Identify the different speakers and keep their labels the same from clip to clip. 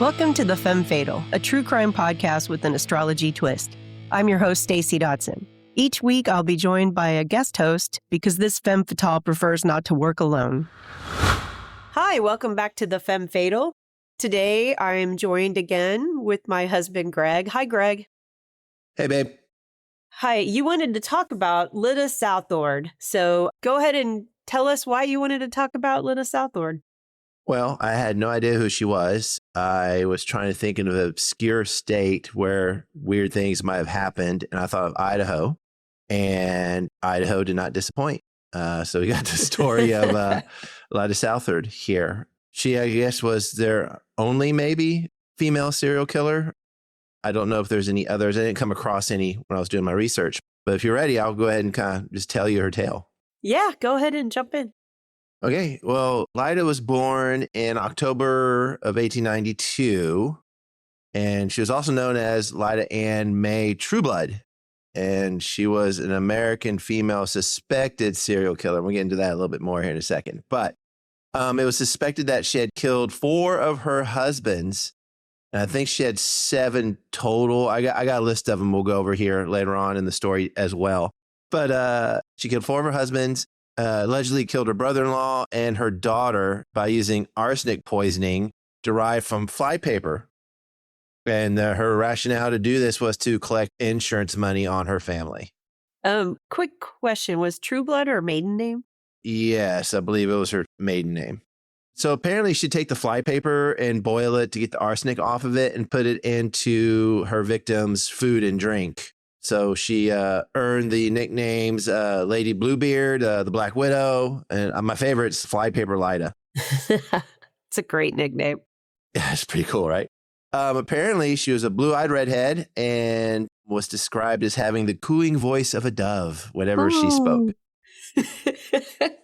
Speaker 1: Welcome to the Femme Fatal, a true crime podcast with an astrology twist. I'm your host, Stacey Dotson. Each week, I'll be joined by a guest host because this Femme Fatale prefers not to work alone. Hi, welcome back to the Femme Fatal. Today, I am joined again with my husband, Greg. Hi, Greg.
Speaker 2: Hey, babe.
Speaker 1: Hi, you wanted to talk about Lyda Southard. So go ahead and tell us why you wanted to talk about Lyda Southard.
Speaker 2: Well, I had no idea who she was. I was trying to think of an obscure state where weird things might have happened, and I thought of Idaho, and Idaho did not disappoint. So we got the story of Lyda Southard here. She, I guess, was their only maybe female serial killer. I don't know if there's any others. I didn't come across any when I was doing my research. But if you're ready, I'll go ahead and kind of just tell you her tale.
Speaker 1: Yeah, go ahead and jump in.
Speaker 2: Okay, well, Lyda was born in October of 1892, and she was also known as Lyda Ann May Trueblood, and she was an American female suspected serial killer. We'll get into that a little bit more here in a second, but it was suspected that she had killed 4 of her husbands, and I think she had 7 total. I got a list of them we'll go over here later on in the story as well, but she killed 4 of her husbands. Allegedly killed her brother-in-law and her daughter by using arsenic poisoning derived from flypaper. And her rationale to do this was to collect insurance money on her family.
Speaker 1: Quick question. Was Trueblood her maiden name?
Speaker 2: Yes, I believe it was her maiden name. So apparently she'd take the flypaper and boil it to get the arsenic off of it and put it into her victims' food and drink. So she earned the nicknames Lady Bluebeard, the Black Widow, and my favorite is Flypaper Lyda.
Speaker 1: It's a great nickname.
Speaker 2: Yeah, it's pretty cool, right? Apparently, she was a blue-eyed redhead and was described as having the cooing voice of a dove whenever she spoke.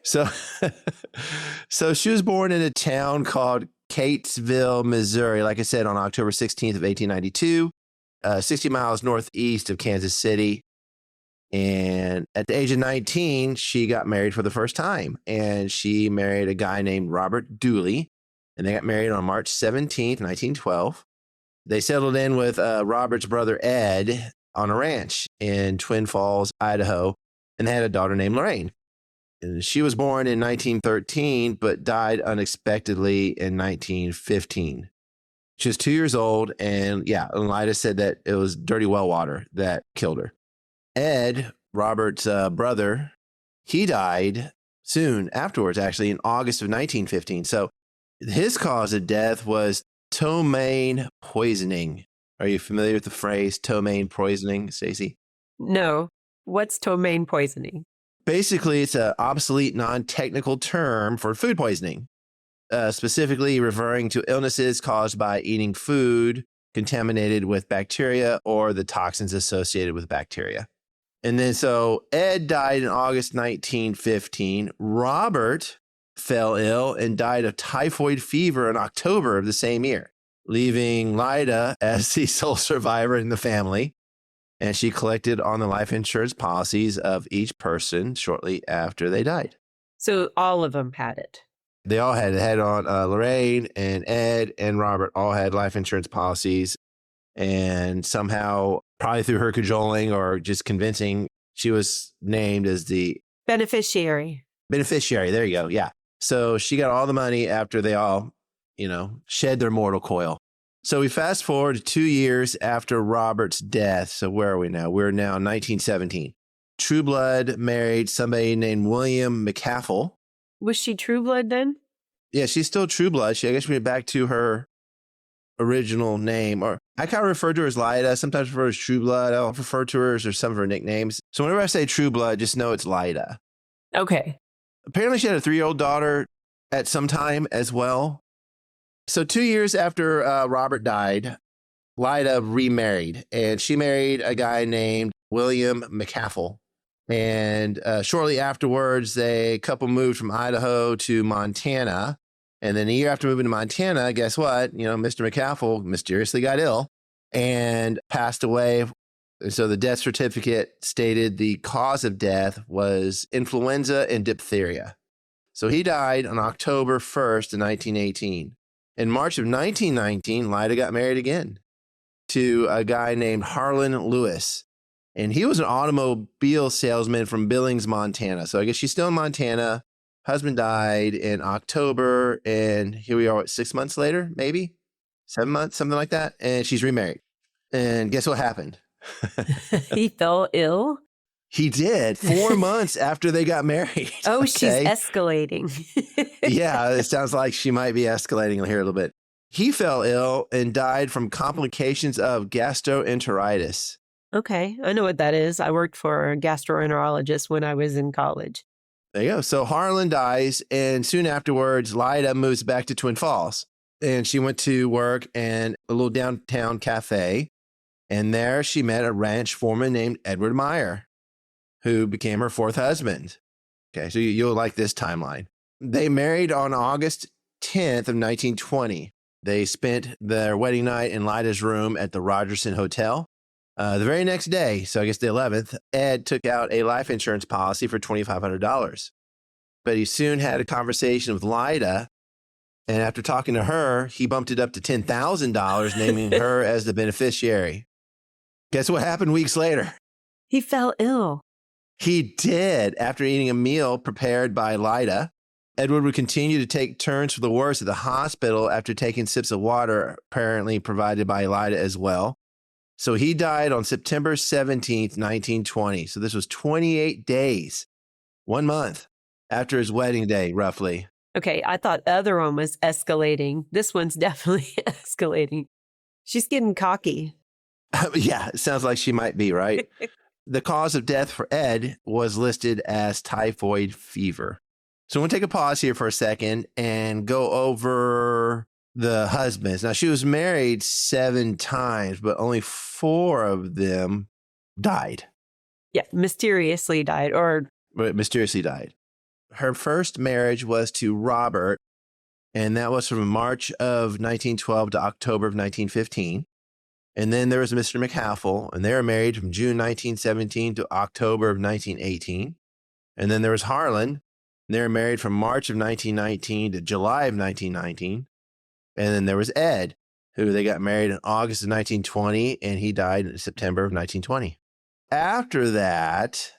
Speaker 2: So she was born in a town called Catesville, Missouri, like I said, on October 16th of 1892. 60 miles northeast of Kansas City. And at the age of 19, she got married for the first time. And she married a guy named Robert Dooley. And they got married on March 17th, 1912. They settled in with Robert's brother, Ed, on a ranch in Twin Falls, Idaho. And they had a daughter named Lorraine. And she was born in 1913, but died unexpectedly in 1915. She was 2 years old, and Lyda said that it was dirty well water that killed her. Ed, Robert's brother, he died soon afterwards, actually, in August of 1915. So his cause of death was ptomaine poisoning. Are you familiar with the phrase ptomaine poisoning, Stacey?
Speaker 1: No. What's ptomaine poisoning?
Speaker 2: Basically, it's an obsolete, non-technical term for food poisoning. Specifically referring to illnesses caused by eating food contaminated with bacteria or the toxins associated with bacteria. And then so Ed died in August 1915. Robert fell ill and died of typhoid fever in October of the same year, leaving Lyda as the sole survivor in the family. And she collected on the life insurance policies of each person shortly after they died.
Speaker 1: So all of them had it.
Speaker 2: They all had on Lorraine and Ed and Robert all had life insurance policies. And somehow, probably through her cajoling or just convincing, she was named as the
Speaker 1: beneficiary.
Speaker 2: There you go. Yeah. So she got all the money after they all, shed their mortal coil. So we fast forward 2 years after Robert's death. So where are we now? We're now in 1917. Trueblood married somebody named William McCaffell.
Speaker 1: Was she Trueblood then?
Speaker 2: Yeah, she's still Trueblood. I guess we went back to her original name, or I kind of refer to her as Lyda. Sometimes refer to her as Trueblood. I'll refer to her as some of her nicknames. So whenever I say Trueblood, just know it's Lyda.
Speaker 1: Okay.
Speaker 2: Apparently she had a 3-year-old daughter at some time as well. So 2 years after Robert died, Lyda remarried, and she married a guy named William McCaffell. And shortly afterwards, the couple moved from Idaho to Montana. And then a year after moving to Montana, guess what? Mr. McCaffell mysteriously got ill and passed away. And so the death certificate stated the cause of death was influenza and diphtheria. So he died on October 1st, 1918. In March of 1919, Lyda got married again to a guy named Harlan Lewis. And he was an automobile salesman from Billings, Montana. So I guess she's still in Montana. Husband died in October. And here we are, 6 months later, maybe 7 months, something like that. And she's remarried. And guess what happened?
Speaker 1: He fell ill?
Speaker 2: He did 4 months after they got married.
Speaker 1: Oh,
Speaker 2: Okay.
Speaker 1: she's escalating.
Speaker 2: Yeah, it sounds like she might be escalating here a little bit. He fell ill and died from complications of gastroenteritis.
Speaker 1: Okay, I know what that is. I worked for a gastroenterologist when I was in college.
Speaker 2: There you go. So Harlan dies, and soon afterwards, Lyda moves back to Twin Falls. And she went to work in a little downtown cafe. And there she met a ranch foreman named Edward Meyer, who became her fourth husband. Okay, so you'll like this timeline. They married on August 10th of 1920. They spent their wedding night in Lyda's room at the Rogerson Hotel. The very next day, so I guess the 11th, Ed took out a life insurance policy for $2,500. But he soon had a conversation with Lyda, and after talking to her, he bumped it up to $10,000, naming her as the beneficiary. Guess what happened weeks later?
Speaker 1: He fell ill.
Speaker 2: He did. After eating a meal prepared by Lyda, Edward would continue to take turns for the worse at the hospital after taking sips of water apparently provided by Lyda as well. So he died on September 17th, 1920. So this was 28 days, 1 month after his wedding day, roughly.
Speaker 1: Okay, I thought the other one was escalating. This one's definitely escalating. She's getting cocky.
Speaker 2: Yeah, it sounds like she might be, right? The cause of death for Ed was listed as typhoid fever. So I'm going to take a pause here for a second and go over the husbands. Now, she was married 7 times, but only 4 of them died.
Speaker 1: Yeah, mysteriously died
Speaker 2: Mysteriously died. Her first marriage was to Robert, and that was from March of 1912 to October of 1915. And then there was Mr. McHaffel, and they were married from June 1917 to October of 1918. And then there was Harlan, and they were married from March of 1919 to July of 1919. And then there was Ed, who they got married in August of 1920, and he died in September of 1920. After that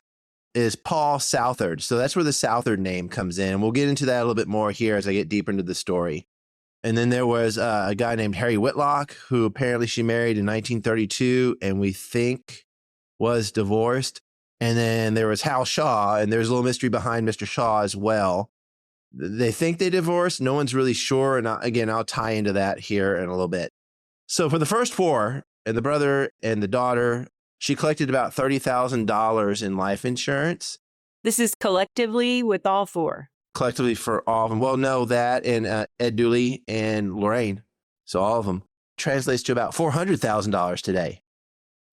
Speaker 2: is Paul Southard. So that's where the Southard name comes in. And we'll get into that a little bit more here as I get deeper into the story. And then there was a guy named Harry Whitlock, who apparently she married in 1932, and we think was divorced. And then there was Hal Shaw, and there's a little mystery behind Mr. Shaw as well. They think they divorced. No one's really sure. And again, I'll tie into that here in a little bit. So for the first 4, and the brother and the daughter, she collected about $30,000 in life insurance.
Speaker 1: This is collectively with all 4.
Speaker 2: Collectively for all of them. Well, no, that and Ed Dooley and Lorraine. So all of them translates to about $400,000 today.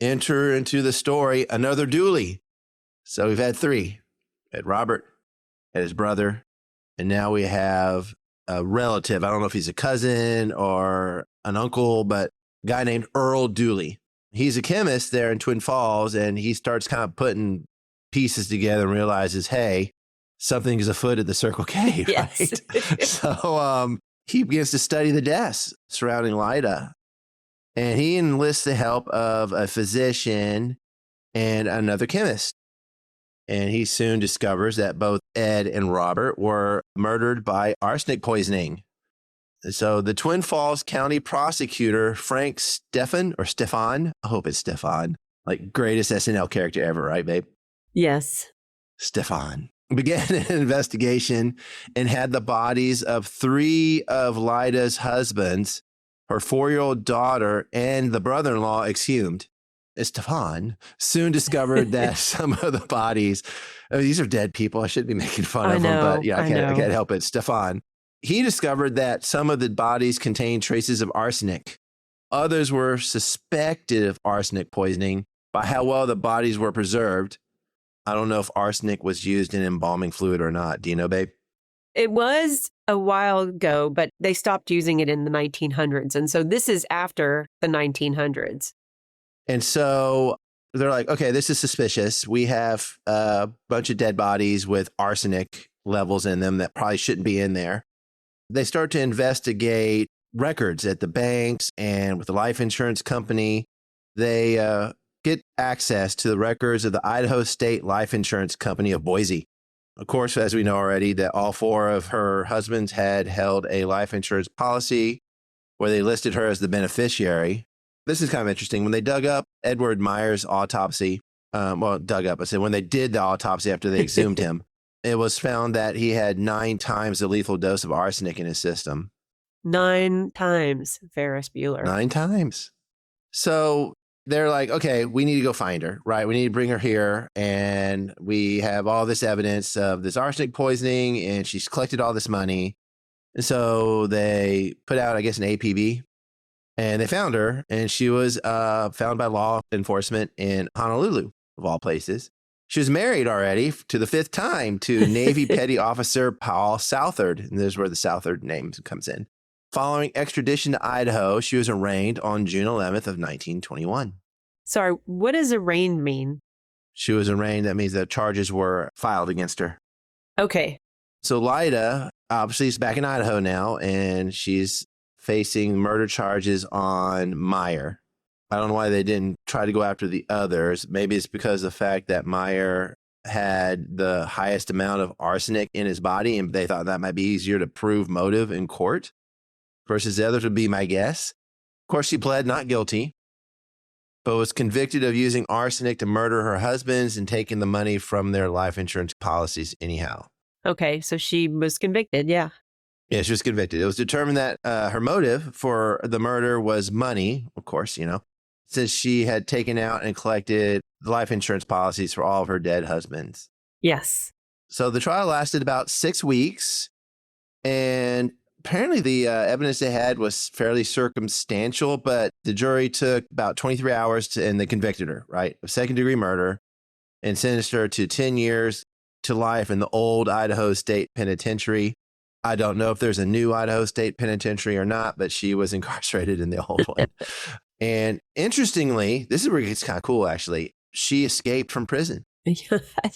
Speaker 2: Enter into the story another Dooley. So we've had 3. Had Robert, had his brother, and now we have a relative. I don't know if he's a cousin or an uncle, but a guy named Earl Dooley. He's a chemist there in Twin Falls, and he starts kind of putting pieces together and realizes, hey, something is afoot at the Circle K, right?
Speaker 1: Yes.
Speaker 2: So he begins to study the deaths surrounding Lyda, and he enlists the help of a physician and another chemist. And he soon discovers that both Ed and Robert were murdered by arsenic poisoning. So the Twin Falls County prosecutor, Frank Stefan, I hope it's Stefan, like greatest SNL character ever, right, babe?
Speaker 1: Yes.
Speaker 2: Stefan began an investigation and had the bodies of 3 of Lyda's husbands, her 4-year-old daughter, and the brother-in-law exhumed. Stefan soon discovered that some of the bodies, these are dead people. I shouldn't be making fun of them, but yeah, I can't help it. Stefan, he discovered that some of the bodies contained traces of arsenic. Others were suspected of arsenic poisoning by how well the bodies were preserved. I don't know if arsenic was used in embalming fluid or not. Do you know, babe?
Speaker 1: It was a while ago, but they stopped using it in the 1900s. And so this is after the 1900s.
Speaker 2: And so they're like, okay, this is suspicious. We have a bunch of dead bodies with arsenic levels in them that probably shouldn't be in there. They start to investigate records at the banks and with the life insurance company. They get access to the records of the Idaho State Life Insurance Company of Boise. Of course, as we know already, that all four of her husbands had held a life insurance policy where they listed her as the beneficiary. This is kind of interesting. When they dug up Edward Meyer's autopsy, I said when they did the autopsy after they exhumed him, it was found that he had 9 times the lethal dose of arsenic in his system.
Speaker 1: 9 times, Ferris Bueller.
Speaker 2: 9 times. So they're like, okay, we need to go find her, right? We need to bring her here. And we have all this evidence of this arsenic poisoning, and she's collected all this money. And so they put out, I guess, an APB, and they found her, and she was found by law enforcement in Honolulu, of all places. She was married already to the 5th time to Navy Petty Officer Paul Southard. And this is where the Southard name comes in. Following extradition to Idaho, she was arraigned on June 11th of 1921.
Speaker 1: Sorry, what does arraigned mean?
Speaker 2: She was arraigned. That means that charges were filed against her.
Speaker 1: Okay.
Speaker 2: So Lyda, obviously, is back in Idaho now, and she's facing murder charges on Meyer. I don't know why they didn't try to go after the others. Maybe it's because of the fact that Meyer had the highest amount of arsenic in his body, and they thought that might be easier to prove motive in court versus the others would be my guess. Of course, she pled not guilty, but was convicted of using arsenic to murder her husbands and taking the money from their life insurance policies anyhow.
Speaker 1: Okay, so she was convicted, yeah.
Speaker 2: Yeah, she was convicted. It was determined that her motive for the murder was money, of course, since she had taken out and collected the life insurance policies for all of her dead husbands.
Speaker 1: Yes.
Speaker 2: So the trial lasted about 6 weeks, and apparently the evidence they had was fairly circumstantial, but the jury took about 23 hours and they convicted her, right, of second-degree murder and sentenced her to 10 years to life in the old Idaho State Penitentiary. I don't know if there's a new Idaho State Penitentiary or not, but she was incarcerated in the old one. And interestingly, this is where it gets kind of cool, actually. She escaped from prison.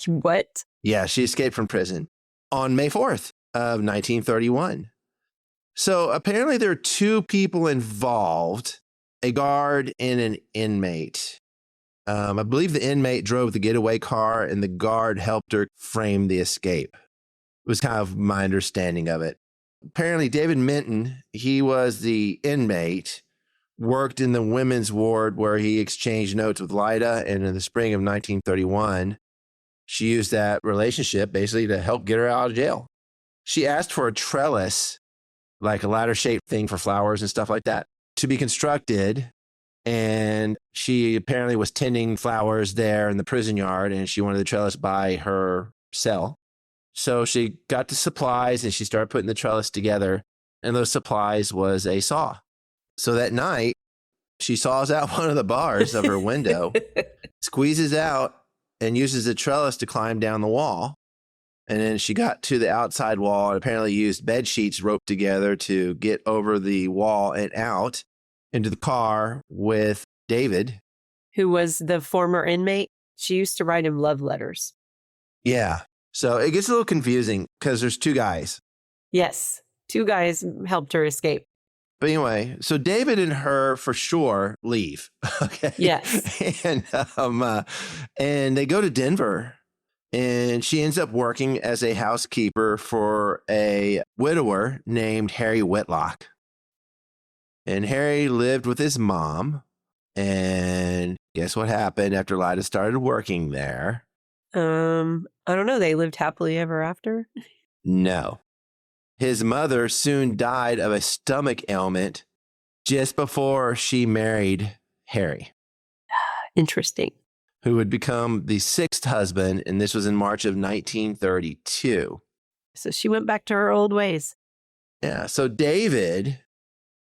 Speaker 1: What?
Speaker 2: Yeah, she escaped from prison on May 4th of 1931. So apparently there are 2 people involved, a guard and an inmate. I believe the inmate drove the getaway car and the guard helped her frame the escape. It was kind of my understanding of it. Apparently David Minton, he was the inmate, worked in the women's ward where he exchanged notes with Lyda. And in the spring of 1931, she used that relationship basically to help get her out of jail. She asked for a trellis, like a ladder-shaped thing for flowers and stuff like that, to be constructed. And she apparently was tending flowers there in the prison yard, and she wanted the trellis by her cell. So she got the supplies, and she started putting the trellis together, and those supplies was a saw. So that night, she saws out one of the bars of her window, squeezes out, and uses the trellis to climb down the wall. And then she got to the outside wall and apparently used bed sheets roped together to get over the wall and out into the car with David,
Speaker 1: who was the former inmate. She used to write him love letters.
Speaker 2: Yeah. So it gets a little confusing because there's 2 guys.
Speaker 1: Yes. 2 guys helped her escape.
Speaker 2: But anyway, so David and her for sure leave. Okay.
Speaker 1: Yes.
Speaker 2: And they go to Denver. And she ends up working as a housekeeper for a widower named Harry Whitlock. And Harry lived with his mom. And guess what happened after Lyda started working there?
Speaker 1: I don't know. They lived happily ever after?
Speaker 2: No. His mother soon died of a stomach ailment just before she married Harry.
Speaker 1: Interesting.
Speaker 2: Who would become the 6th husband, and this was in March of 1932.
Speaker 1: So she went back to her old ways.
Speaker 2: Yeah, so David,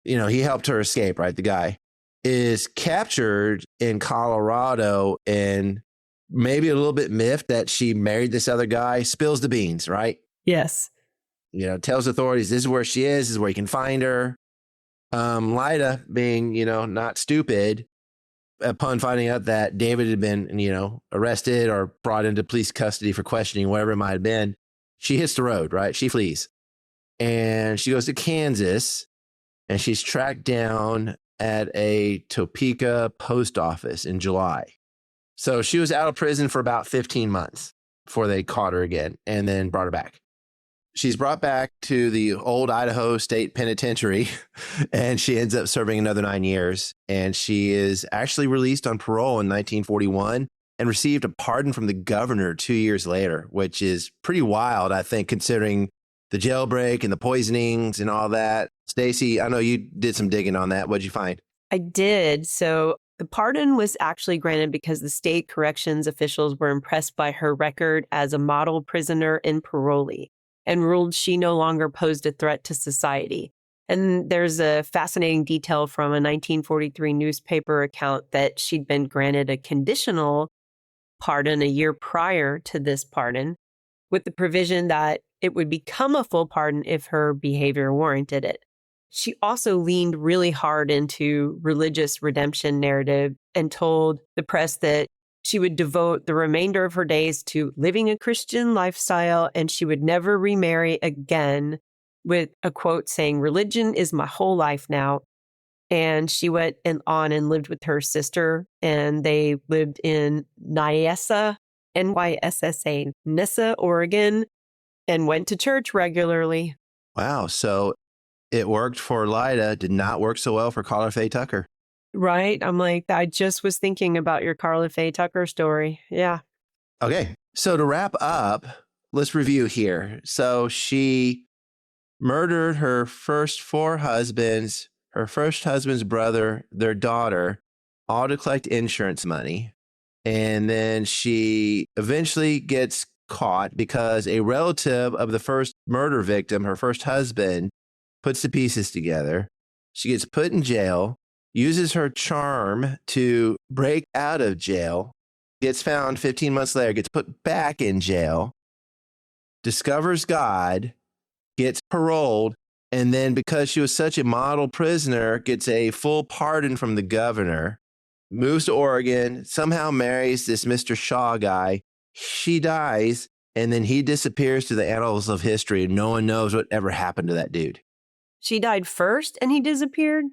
Speaker 2: he helped her escape, right? The guy is captured in Colorado and maybe a little bit miffed that she married this other guy, spills the beans, right?
Speaker 1: Yes.
Speaker 2: Tells authorities this is where she is, this is where you can find her. Lyda, being, not stupid, upon finding out that David had been, arrested or brought into police custody for questioning, whatever it might have been, she hits the road, right? She flees. And she goes to Kansas and she's tracked down at a Topeka post office in July. So she was out of prison for about 15 months before they caught her again and then brought her back. She's brought back to the old Idaho State Penitentiary, and she ends up serving another 9 years. And she is actually released on parole in 1941 and received a pardon from the governor 2 years later, which is pretty wild, I think, considering the jailbreak and the poisonings and all that. Stacy, I know you did some digging on that. What'd you find?
Speaker 1: I did. So the pardon was actually granted because the state corrections officials were impressed by her record as a model prisoner and parolee, and ruled she no longer posed a threat to society. And there's a fascinating detail from a 1943 newspaper account that she'd been granted a conditional pardon a year prior to this pardon, with the provision that it would become a full pardon if her behavior warranted it. She also leaned really hard into religious redemption narrative and told the press that she would devote the remainder of her days to living a Christian lifestyle, and she would never remarry again, with a quote saying, "Religion is my whole life now." And she went on and lived with her sister, and they lived in Nyssa, Nyssa, Nyssa, Oregon, and went to church regularly.
Speaker 2: Wow. So it worked for Lyda, did not work so well for Carla Faye Tucker.
Speaker 1: Right? I'm like, I just was thinking about your Carla Faye Tucker story. Yeah.
Speaker 2: Okay. So to wrap up, let's review here. So she murdered her first 4 husbands, her first husband's brother, their daughter, all to collect insurance money. And then she eventually gets caught because a relative of the first murder victim, her first husband, puts the pieces together. She gets put in jail, uses her charm to break out of jail, gets found 15 months later, gets put back in jail, discovers God, gets paroled, and then because she was such a model prisoner, gets a full pardon from the governor, moves to Oregon, somehow marries this Mr. Shaw guy. She dies, and then he disappears to the annals of history, and no one knows what ever happened to that dude.
Speaker 1: She died first and he disappeared?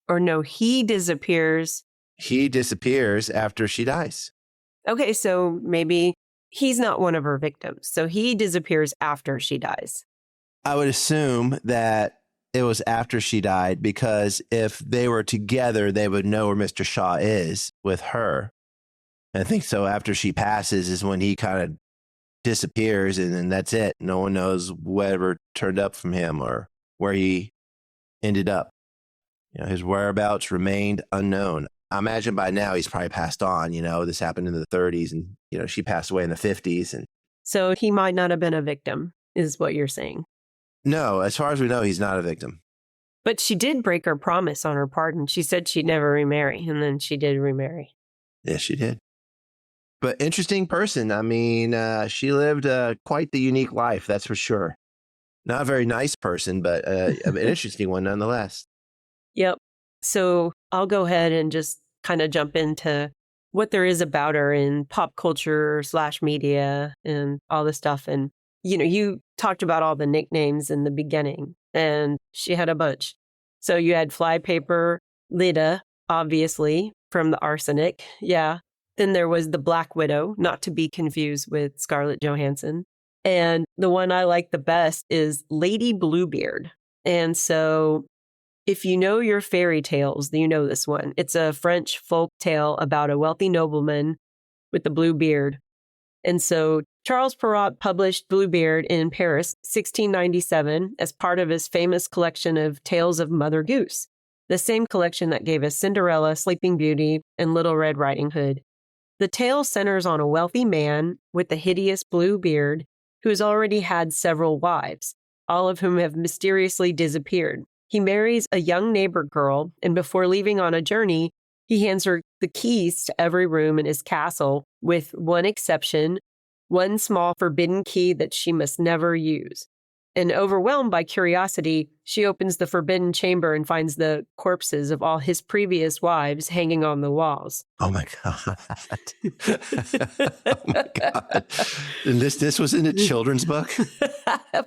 Speaker 1: Or no, he disappears.
Speaker 2: He disappears after she dies.
Speaker 1: Okay, so maybe he's not one of her victims. So he disappears after she dies.
Speaker 2: I would assume that it was after she died, because if they were together, they would know where Mr. Shaw is with her. And I think so after she passes is when he kind of disappears, and then that's it. No one knows whatever turned up from him or where he ended up. You know, his whereabouts remained unknown. I imagine by now he's probably passed on. You know, this happened in the 30s, and, you know, she passed away in the 50s. And
Speaker 1: so he might not have been a victim, is what you're saying.
Speaker 2: No, as far as we know, he's not a victim.
Speaker 1: But she did break her promise on her pardon. She said she'd never remarry, and then she did remarry.
Speaker 2: Yes, she did. But interesting person. I mean, she lived quite the unique life, that's for sure. Not a very nice person, but an interesting one nonetheless.
Speaker 1: Yep. So I'll go ahead and just kind of jump into what there is about her in pop culture / media and all this stuff. And, you know, you talked about all the nicknames in the beginning, and she had a bunch. So you had Flypaper Lyda, obviously, from the Arsenic. Yeah. Then there was the Black Widow, not to be confused with Scarlett Johansson. And the one I like the best is Lady Bluebeard. And so if you know your fairy tales, you know this one. It's a French folk tale about a wealthy nobleman with the blue beard. And so Charles Perrault published Bluebeard in Paris, 1697, as part of his famous collection of Tales of Mother Goose, the same collection that gave us Cinderella, Sleeping Beauty, and Little Red Riding Hood. The tale centers on a wealthy man with a hideous blue beard who has already had several wives, all of whom have mysteriously disappeared. He marries a young neighbor girl, and before leaving on a journey, he hands her the keys to every room in his castle, with one exception, one small forbidden key that she must never use. And overwhelmed by curiosity, she opens the forbidden chamber and finds the corpses of all his previous wives hanging on the walls.
Speaker 2: Oh my God. Oh my God. And this was in a children's book?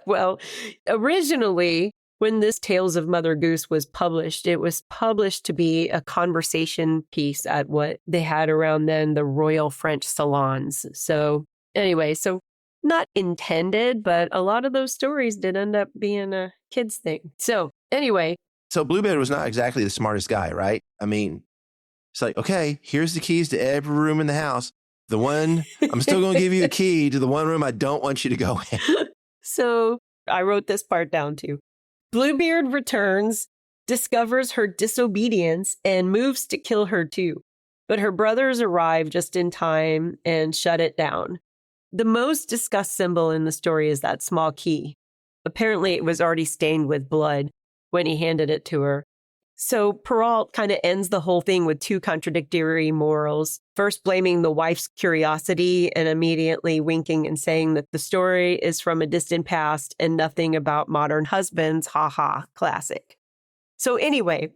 Speaker 1: Well, originally when this Tales of Mother Goose was published, it was published to be a conversation piece at what they had around then, the Royal French salons. So anyway, so not intended, but a lot of those stories did end up being a kid's thing. So anyway.
Speaker 2: So Bluebeard was not exactly the smartest guy, right? I mean, it's like, okay, here's the keys to every room in the house. The one, I'm still going to give you a key to the one room I don't want you to go in.
Speaker 1: So I wrote this part down too. Bluebeard returns, discovers her disobedience, and moves to kill her too. But her brothers arrive just in time and shut it down. The most discussed symbol in the story is that small key. Apparently, it was already stained with blood when he handed it to her. So Perrault kind of ends the whole thing with two contradictory morals. First, blaming the wife's curiosity and immediately winking and saying that the story is from a distant past and nothing about modern husbands. Ha ha, classic. So anyway,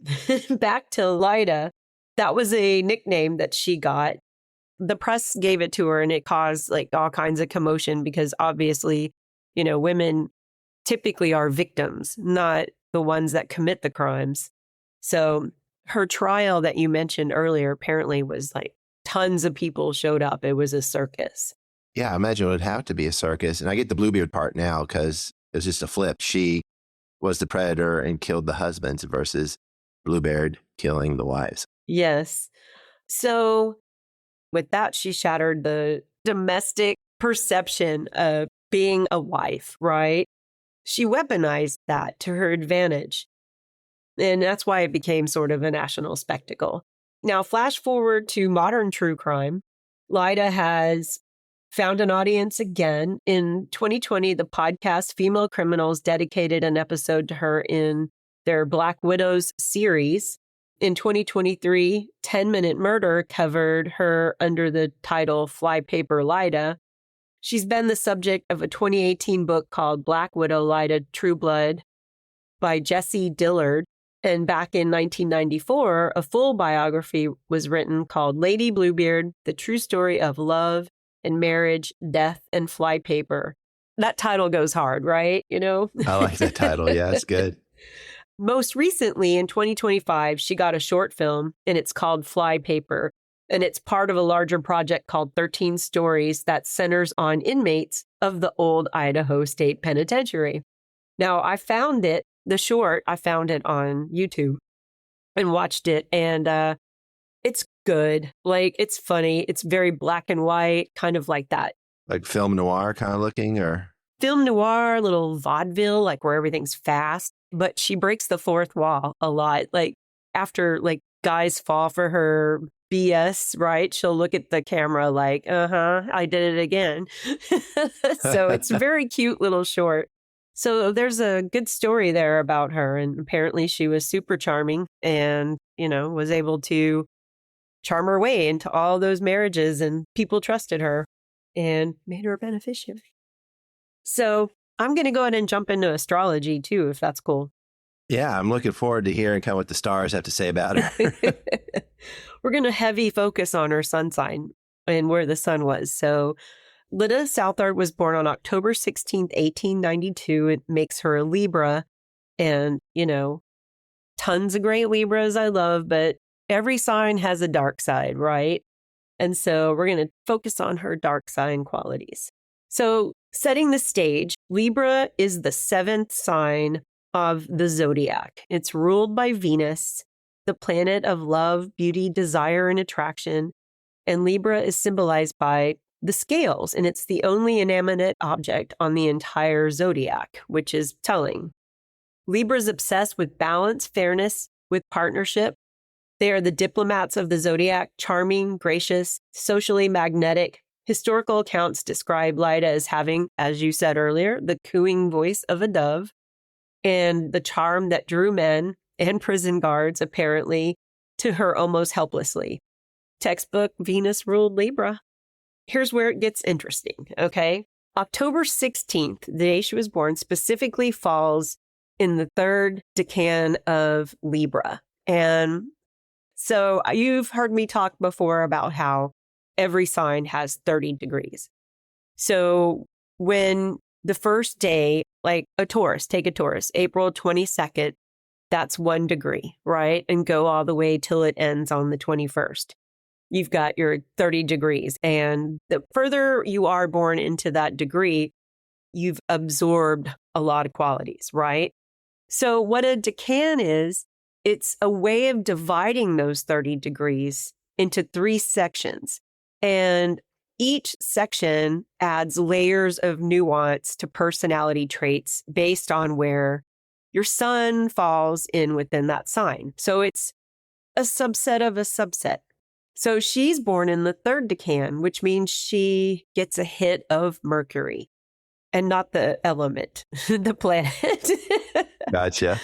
Speaker 1: back to Lyda. That was a nickname that she got. The press gave it to her and it caused like all kinds of commotion because obviously, you know, women typically are victims, not the ones that commit the crimes. So her trial that you mentioned earlier apparently was like tons of people showed up. It was a circus.
Speaker 2: Yeah, I imagine it would have to be a circus. And I get the Bluebeard part now because it was just a flip. She was the predator and killed the husbands versus Bluebeard killing the wives.
Speaker 1: Yes. So with that, she shattered the domestic perception of being a wife, right? She weaponized that to her advantage. And that's why it became sort of a national spectacle. Now, flash forward to modern true crime. Lyda has found an audience again. In 2020, the podcast Female Criminals dedicated an episode to her in their Black Widows series. In 2023, 10 Minute Murder covered her under the title Flypaper Lyda. She's been the subject of a 2018 book called Black Widow Lyda True Blood by Jessie Dillard. And back in 1994, a full biography was written called Lady Bluebeard, The True Story of Love and Marriage, Death, and Flypaper. That title goes hard, right? You know?
Speaker 2: I like that title. Yeah, it's good.
Speaker 1: Most recently, in 2025, she got a short film, and it's called Flypaper. And it's part of a larger project called 13 Stories that centers on inmates of the old Idaho State Penitentiary. Now, I found it. The short, I found it on YouTube and watched it, and it's good. Like, it's funny. It's very black and white, kind of like that.
Speaker 2: Like film noir kind of looking, or?
Speaker 1: Film noir, little vaudeville, like where everything's fast. But she breaks the fourth wall a lot. Like, after, like, guys fall for her BS, right? She'll look at the camera like, I did it again. So it's a very cute little short. So there's a good story there about her. And apparently she was super charming and, you know, was able to charm her way into all those marriages and people trusted her and made her a beneficiary. So I'm going to go ahead and jump into astrology too, if that's cool.
Speaker 2: Yeah, I'm looking forward to hearing kind of what the stars have to say about her.
Speaker 1: We're going to heavy focus on her sun sign and where the sun was. So Lyda Southard was born on October 16th, 1892. It makes her a Libra. And, you know, tons of great Libras I love, but every sign has a dark side, right? And so we're going to focus on her dark sign qualities. So setting the stage, Libra is the seventh sign of the zodiac. It's ruled by Venus, the planet of love, beauty, desire, and attraction. And Libra is symbolized by the scales, and it's the only inanimate object on the entire zodiac, which is telling. Libra's obsessed with balance, fairness, with partnership. They are the diplomats of the zodiac, charming, gracious, socially magnetic. Historical accounts describe Lyda as having, as you said earlier, the cooing voice of a dove and the charm that drew men and prison guards, apparently, to her almost helplessly. Textbook Venus-ruled Libra. Here's where it gets interesting, okay? October 16th, the day she was born, specifically falls in the third decan of Libra. And so you've heard me talk before about how every sign has 30 degrees. So when the first day Like a Taurus, take a Taurus, April 22nd, that's 1 degree, right? And go all the way till it ends on the 21st. You've got your 30 degrees. And the further you are born into that degree, you've absorbed a lot of qualities, right? So what a decan is, it's a way of dividing those 30 degrees into 3 sections. And each section adds layers of nuance to personality traits based on where your sun falls in within that sign. So it's a subset of a subset. So she's born in the 3rd decan, which means she gets a hit of Mercury and not the element, the planet.
Speaker 2: Gotcha.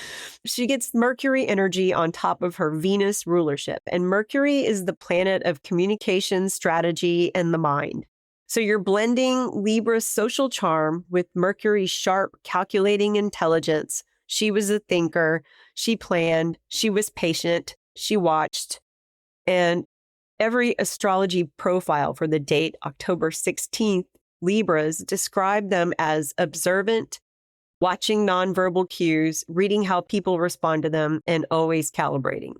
Speaker 1: She gets Mercury energy on top of her Venus rulership. And Mercury is the planet of communication, strategy, and the mind. So you're blending Libra's social charm with Mercury's sharp, calculating intelligence. She was a thinker. She planned. She was patient. She watched. And every astrology profile for the date October 16th, Libras describe them as observant, watching nonverbal cues, reading how people respond to them, and always calibrating.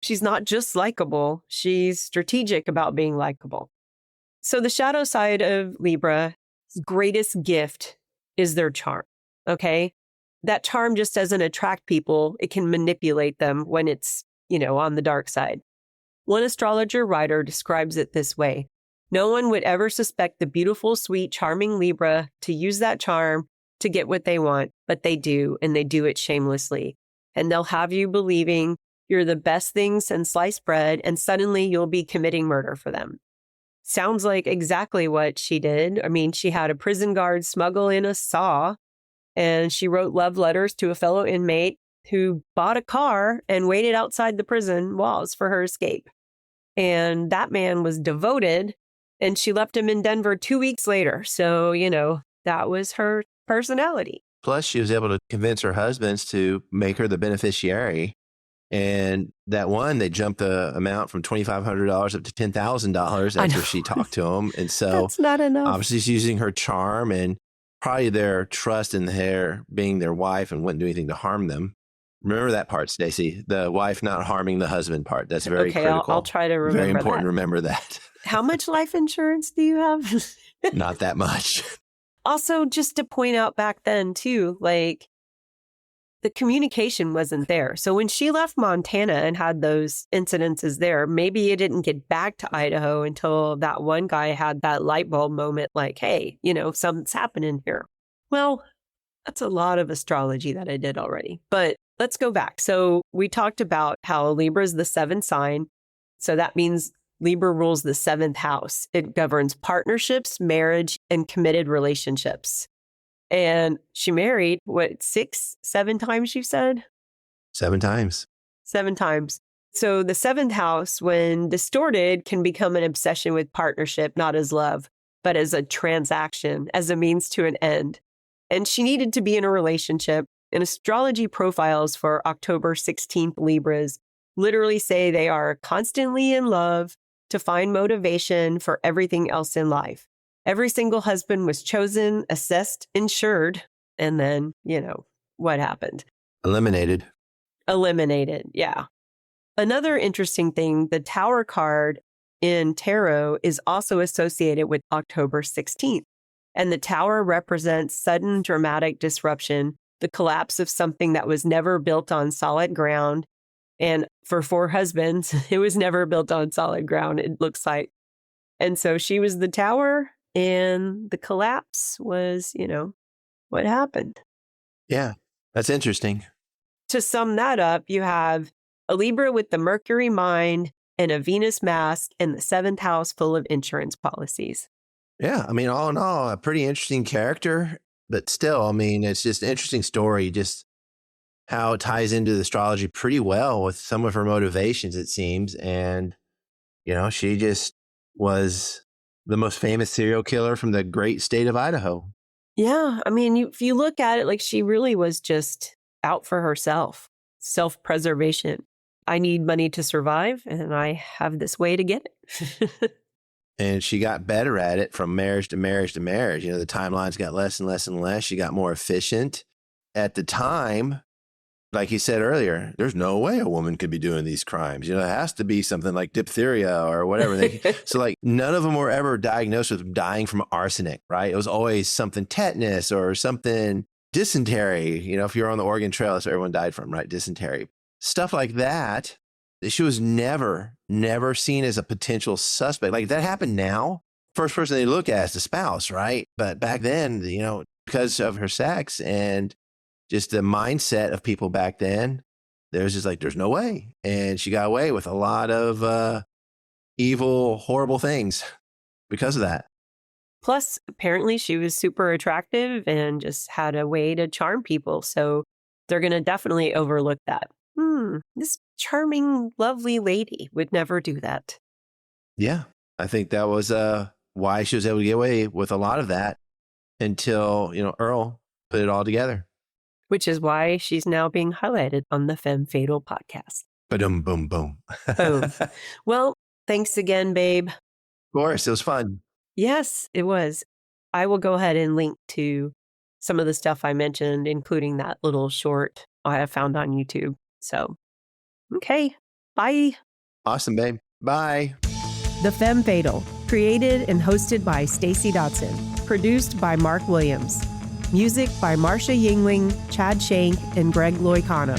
Speaker 1: She's not just likable, she's strategic about being likable. So the shadow side of Libra's greatest gift is their charm, okay? That charm just doesn't attract people. It can manipulate them when it's, on the dark side. One astrologer writer describes it this way. No one would ever suspect the beautiful, sweet, charming Libra to use that charm to get what they want, but they do, and they do it shamelessly. And they'll have you believing you're the best thing since sliced bread, and suddenly you'll be committing murder for them. Sounds like exactly what she did. I mean, she had a prison guard smuggle in a saw, and she wrote love letters to a fellow inmate who bought a car and waited outside the prison walls for her escape. And that man was devoted, and she left him in Denver 2 weeks later. So, that was her personality.
Speaker 2: Plus, she was able to convince her husbands to make her the beneficiary. And that one, they jumped the amount from $2,500 up to $10,000 after she talked to him. And so
Speaker 1: that's not enough.
Speaker 2: Obviously, she's using her charm and probably their trust in her being their wife and wouldn't do anything to harm them. Remember that part, Stacey, the wife not harming the husband part. That's very critical.
Speaker 1: I'll try to remember that.
Speaker 2: Very important to remember that.
Speaker 1: How much life insurance do you have?
Speaker 2: Not that much.
Speaker 1: Also, just to point out back then, too, the communication wasn't there. So when she left Montana and had those incidences there, maybe it didn't get back to Idaho until that one guy had that light bulb moment like, hey, something's happening here. Well, that's a lot of astrology that I did already. But let's go back. So we talked about how Libra is the 7th sign. So that means Libra rules the 7th house. It governs partnerships, marriage, and committed relationships. And she married, 7 times you said?
Speaker 2: 7 times.
Speaker 1: 7 times. So the 7th house, when distorted, can become an obsession with partnership, not as love, but as a transaction, as a means to an end. And she needed to be in a relationship. And astrology profiles for October 16th Libras literally say they are constantly in love to find motivation for everything else in life. Every single husband was chosen, assessed, insured, and then, what happened?
Speaker 2: Eliminated,
Speaker 1: yeah. Another interesting thing, the Tower card in tarot is also associated with October 16th. And the Tower represents sudden dramatic disruption, the collapse of something that was never built on solid ground. And for 4 husbands, it was never built on solid ground, it looks like. And so she was the Tower, and the collapse was, what happened.
Speaker 2: Yeah, that's interesting.
Speaker 1: To sum that up, you have a Libra with the Mercury mind and a Venus mask and the 7th house full of insurance policies.
Speaker 2: Yeah, I mean, all in all, a pretty interesting character. But still, I mean, it's just an interesting story, just how it ties into the astrology pretty well with some of her motivations, it seems. And, she just was the most famous serial killer from the great state of Idaho.
Speaker 1: Yeah. I mean, if you look at it, she really was just out for herself, self-preservation. I need money to survive, and I have this way to get it.
Speaker 2: And she got better at it from marriage to marriage to marriage. The timelines got less and less and less. She got more efficient. At the time, like you said earlier, there's no way a woman could be doing these crimes. It has to be something like diphtheria or whatever. So like none of them were ever diagnosed with dying from arsenic, right? It was always something tetanus or something dysentery. If you're on the Oregon Trail, that's what everyone died from, right? Dysentery. Stuff like that. She was never seen as a potential suspect. Like that happened now. First person they look at is the spouse, right? But back then, because of her sex and just the mindset of people back then, there's just like, there's no way. And she got away with a lot of evil, horrible things because of that.
Speaker 1: Plus, apparently she was super attractive and just had a way to charm people. So they're going to definitely overlook that. This charming, lovely lady would never do that.
Speaker 2: Yeah, I think that was why she was able to get away with a lot of that until, Earl put it all together.
Speaker 1: Which is why she's now being highlighted on the Femme Fatal podcast.
Speaker 2: Ba-dum, boom, boom.
Speaker 1: Boom. Well, thanks again, babe.
Speaker 2: Of course, it was fun.
Speaker 1: Yes, it was. I will go ahead and link to some of the stuff I mentioned, including that little short I found on YouTube. So, okay, bye.
Speaker 2: Awesome, babe. Bye.
Speaker 1: The Femme Fatal, created and hosted by Stacey Dotson, produced by Mark Williams. Music by Marcia Yingling, Chad Shank, and Greg Loicano.